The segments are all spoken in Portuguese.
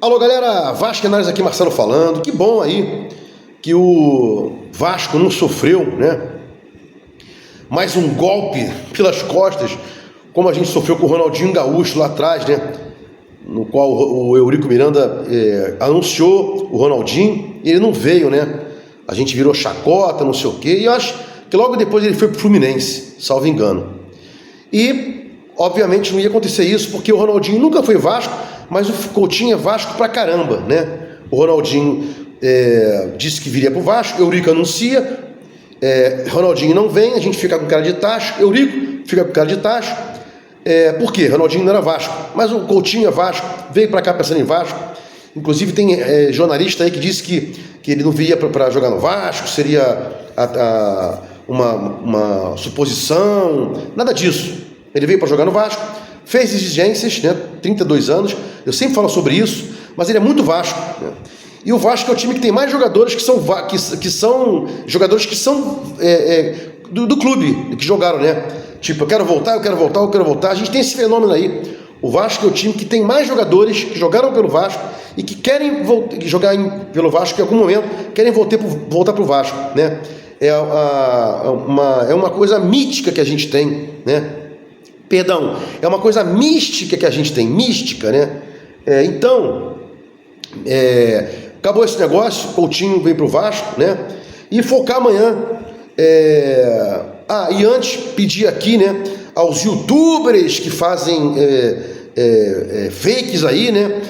Alô galera, Vasco Análise aqui, Marcelo falando. Que bom aí que o Vasco não sofreu, né? Mais um golpe pelas costas, como a gente sofreu com o Ronaldinho Gaúcho lá atrás, né? No qual o Eurico Miranda anunciou o Ronaldinho e ele não veio, né? A gente virou chacota, não sei o quê, e eu acho que logo depois ele foi pro Fluminense, salvo engano. E, obviamente, não ia acontecer isso, porque o Ronaldinho nunca foi Vasco, mas o Coutinho é Vasco pra caramba, né? O Ronaldinho disse que viria pro Vasco, Eurico anuncia, Ronaldinho não vem, a gente fica com cara de tacho, Eurico fica com cara de tacho. Por quê? Ronaldinho não era Vasco, mas o Coutinho é Vasco, veio pra cá pensando em Vasco. Inclusive tem jornalista aí que disse que ele não viria para jogar no Vasco, seria uma suposição, nada disso. Ele veio para jogar no Vasco, fez exigências, né, 32 anos, eu sempre falo sobre isso, mas ele é muito Vasco, né? E o Vasco é o time que tem mais jogadores que são jogadores que são do clube, que jogaram, né? Tipo, eu quero voltar. A gente tem esse fenômeno aí. O Vasco é o time que tem mais jogadores que jogaram pelo Vasco e que querem jogar pelo Vasco em algum momento, querem voltar para o Vasco, né? É uma coisa mítica que a gente tem, né? Perdão, é uma coisa mística que a gente tem, mística, né? Acabou esse negócio, Coutinho veio para o Vasco, né? E focar amanhã. E antes pedir aqui, né, aos youtubers que fazem fakes aí, né?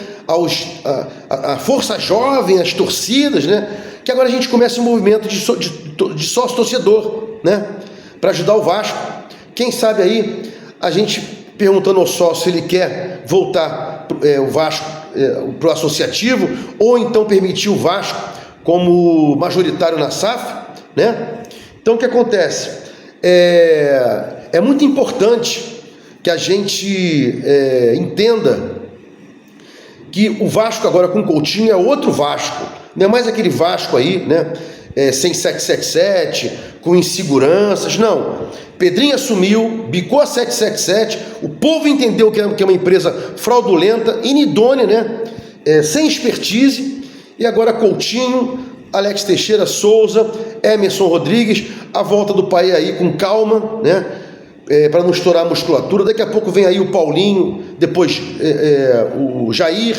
A força jovem, as torcidas, né? Que agora a gente começa um movimento de sócio-torcedor, né? Para ajudar o Vasco. Quem sabe aí a gente perguntando ao sócio se ele quer voltar o Vasco para o associativo ou então permitir o Vasco como majoritário na SAF, né? Então o que acontece? É muito importante que a gente entenda que o Vasco agora com o Coutinho é outro Vasco, não é mais aquele Vasco aí, né? Sem 777, com inseguranças, não. Pedrinho assumiu, bicou a 777, o povo entendeu que é uma empresa fraudulenta, inidônea, né? Sem expertise, e agora Coutinho, Alex Teixeira, Souza, Emerson Rodrigues, a volta do pai aí com calma, né? Para não estourar a musculatura. Daqui a pouco vem aí o Paulinho, depois o Jair.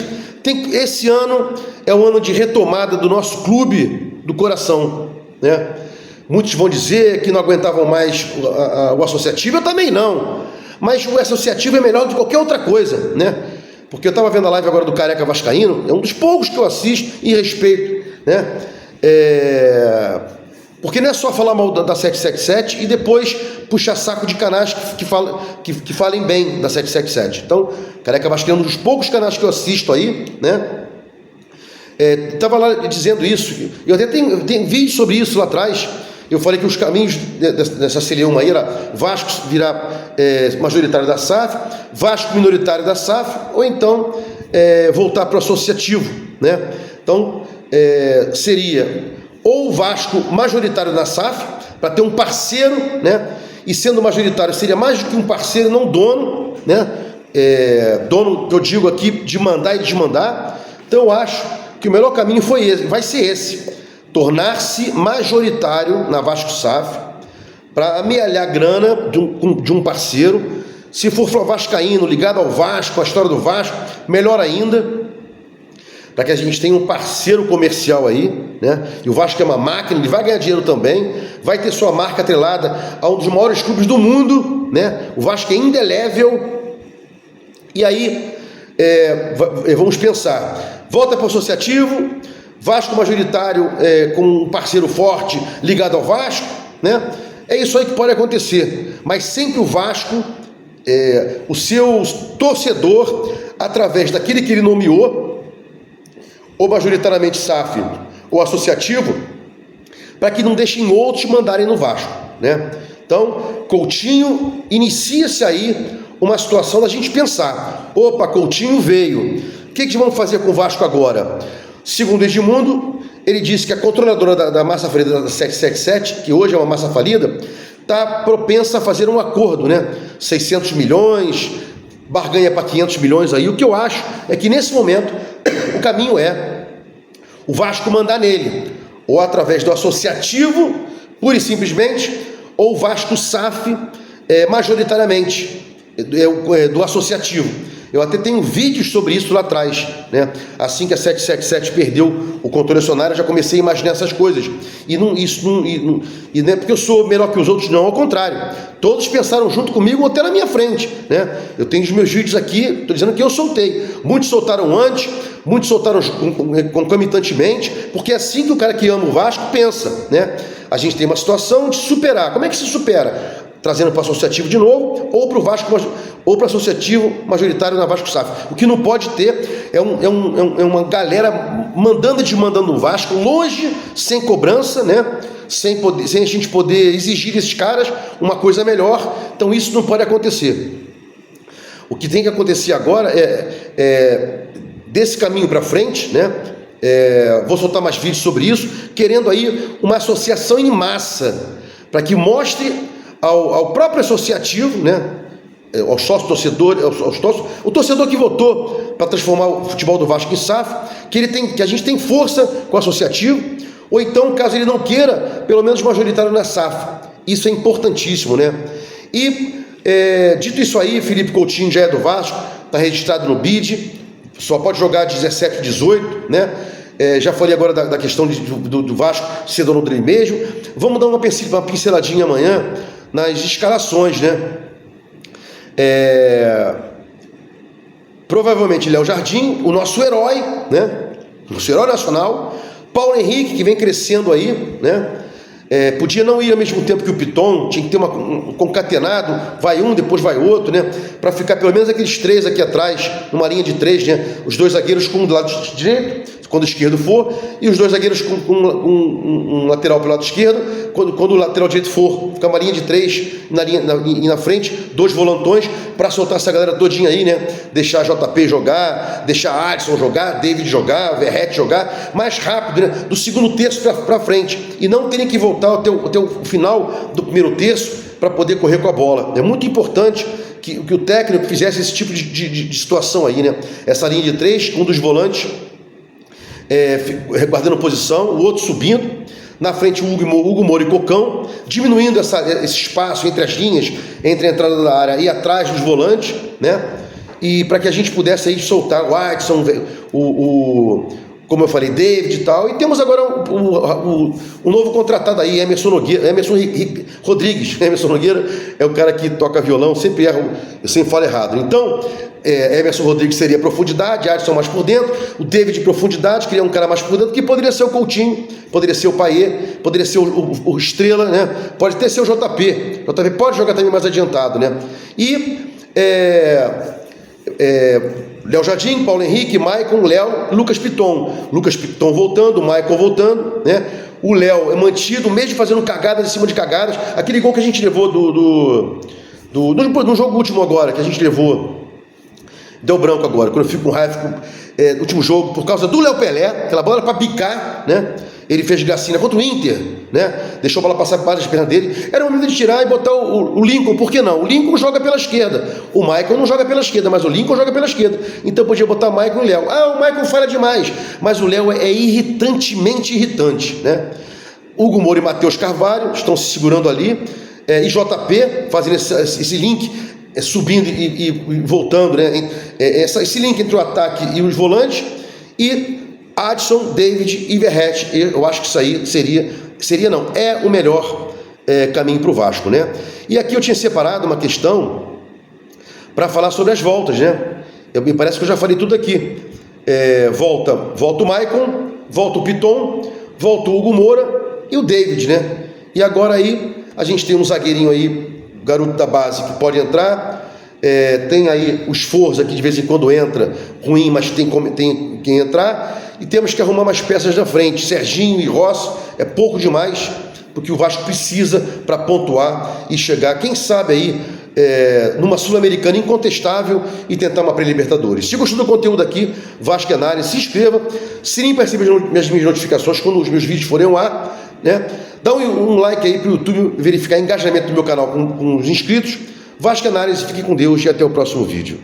Esse ano é um ano de retomada do nosso clube do coração, né? Muitos vão dizer que não aguentavam mais o associativo, eu também não, mas o associativo é melhor do que qualquer outra coisa, né? Porque eu estava vendo a live agora do Careca Vascaíno, é um dos poucos que eu assisto e respeito, né? Porque não é só falar mal da 777 e depois puxar saco de canais que falem bem da 777. Então, Careca Vascaíno é um dos poucos canais que eu assisto aí, né? Estava lá dizendo isso, eu até tenho vídeo sobre isso lá atrás. Eu falei que os caminhos dessa CL1 aí era Vasco virar majoritário da SAF, Vasco minoritário da SAF, ou então voltar para o associativo, né? Então, seria ou Vasco majoritário na SAF, para ter um parceiro, né? E sendo majoritário seria mais do que um parceiro, não dono, né? Dono, que eu digo aqui, de mandar e desmandar. Então eu acho que o melhor caminho vai ser esse, tornar-se majoritário na Vasco SAF, para amealhar grana de um parceiro. Se for vascaíno, ligado ao Vasco, a história do Vasco, melhor ainda, para que a gente tenha um parceiro comercial aí, né? E o Vasco é uma máquina, ele vai ganhar dinheiro também, vai ter sua marca atrelada a um dos maiores clubes do mundo, né? O Vasco é indelével. E aí, vamos pensar, volta para o associativo, Vasco majoritário com um parceiro forte ligado ao Vasco, né? É isso aí que pode acontecer, mas sempre o Vasco, o seu torcedor, através daquele que ele nomeou, ou majoritariamente SAF ou associativo, para que não deixem outros mandarem no Vasco, né? Então, Coutinho, inicia-se aí uma situação da gente pensar, opa, Coutinho veio, o que vamos fazer com o Vasco agora? Segundo Edmundo, ele disse que a controladora da massa falida da 777, que hoje é uma massa falida, está propensa a fazer um acordo, né? 600 milhões, barganha para 500 milhões aí. O que eu acho é que nesse momento caminho é o Vasco mandar nele, ou através do associativo, pura e simplesmente, ou o Vasco SAF majoritariamente, do associativo. Eu até tenho vídeos sobre isso lá atrás, né? Assim que a 777 perdeu o controle acionário, eu já comecei a imaginar essas coisas. E não é porque eu sou melhor que os outros, não, ao contrário. Todos pensaram junto comigo ou até na minha frente, né? Eu tenho os meus vídeos aqui, estou dizendo que eu soltei. Muitos soltaram antes, muitos soltaram concomitantemente, porque é assim que o cara que ama o Vasco pensa, né? A gente tem uma situação de superar. Como é que se supera? Trazendo para o associativo de novo, ou para o Vasco, ou para o associativo majoritário na Vasco SAF. O que não pode ter é uma galera mandando e desmandando o Vasco, longe, sem cobrança, né? Sem a gente poder exigir desses caras uma coisa melhor. Então isso não pode acontecer. O que tem que acontecer agora é desse caminho para frente, né? Vou soltar mais vídeos sobre isso, querendo aí uma associação em massa, para que mostre ao próprio associativo, né, aos sócios torcedores, o torcedor que votou para transformar o futebol do Vasco em SAF, que a gente tem força com o associativo, ou então, caso ele não queira, pelo menos majoritário na SAF. Isso é importantíssimo, né? E, dito isso aí, Felipe Coutinho já é do Vasco, está registrado no BID, só pode jogar 17 e 18, né? Já falei agora da questão do Vasco ser dono dele mesmo. Vamos dar uma pinceladinha amanhã nas escalações, né? Provavelmente Léo Jardim, o nosso herói, né? Nosso herói nacional. Paulo Henrique, que vem crescendo aí, né? Podia não ir ao mesmo tempo que o Piton, tinha que ter um concatenado, vai um, depois vai outro, né? Para ficar pelo menos aqueles três aqui atrás, numa linha de três, né? Os dois zagueiros com um do lado direito, quando o esquerdo for, e os dois zagueiros com um lateral pelo lado esquerdo, quando o lateral direito for, ficar uma linha de três e na frente, dois volantões, para soltar essa galera todinha aí, né? Deixar JP jogar, deixar Adson jogar, David jogar, Verratti jogar, mais rápido, né? Do segundo terço para frente, e não terem que voltar até o final do primeiro terço para poder correr com a bola. É muito importante que o técnico fizesse esse tipo de situação aí, né? Essa linha de três, um dos volantes guardando posição, o outro subindo, na frente o Hugo Moura e Cocão, diminuindo esse espaço entre as linhas, entre a entrada da área e atrás dos volantes, né? E para que a gente pudesse aí soltar o Adson, como eu falei, David e tal. E temos agora o novo contratado aí, Emerson Rodrigues. Emerson Nogueira é o cara que toca violão, sempre erro, eu sempre falo errado. Então, Emerson Rodrigues seria profundidade, Adson mais por dentro, o David profundidade, queria um cara mais por dentro, que poderia ser o Coutinho, poderia ser o Payet, poderia ser o Estrela, né? Pode até ser o JP. O JP pode jogar também mais adiantado, né? E Léo Jardim, Paulo Henrique, Maicon, Léo, Lucas Piton. Lucas Piton voltando, Maicon voltando, né? O Léo é mantido, mesmo fazendo cagadas em cima de cagadas. Aquele gol que a gente levou no jogo último agora, que a gente levou, deu branco agora, quando eu fico com raiva, no último jogo, por causa do Léo Pelé, aquela bola para bicar, né? Ele fez gracinha contra o Inter, né? Deixou a bola passar para as pernas dele. Era o momento de tirar e botar o Lincoln, por que não? O Lincoln joga pela esquerda. O Maicon não joga pela esquerda, mas o Lincoln joga pela esquerda. Então podia botar Maicon e Léo. O Maicon falha demais, mas o Léo é irritantemente irritante, né? Hugo Moura e Matheus Carvalho estão se segurando ali. E JP fazendo esse link, subindo e voltando, né? Esse link entre o ataque e os volantes. E Adson, David e Verratti. Eu acho que isso aí é o melhor caminho para o Vasco, né? E aqui eu tinha separado uma questão para falar sobre as voltas, né? Me parece que eu já falei tudo aqui. Volta o Maicon, volta o Piton, volta o Hugo Moura e o David, né? E agora aí a gente tem um zagueirinho aí, garoto da base, que pode entrar. Tem aí o Esforza, que de vez em quando entra, ruim, mas tem quem entrar. E temos que arrumar mais peças na frente. Serginho e Rossi é pouco demais, porque o Vasco precisa para pontuar e chegar, quem sabe aí, numa Sul-Americana incontestável e tentar uma pré-Libertadores. Se gostou do conteúdo aqui, Vasco Análise, se inscreva, sininho para receber as minhas notificações quando os meus vídeos forem ao ar, né? Dá um like aí para o YouTube verificar o engajamento do meu canal com os inscritos. Vasco Análise, fique com Deus e até o próximo vídeo.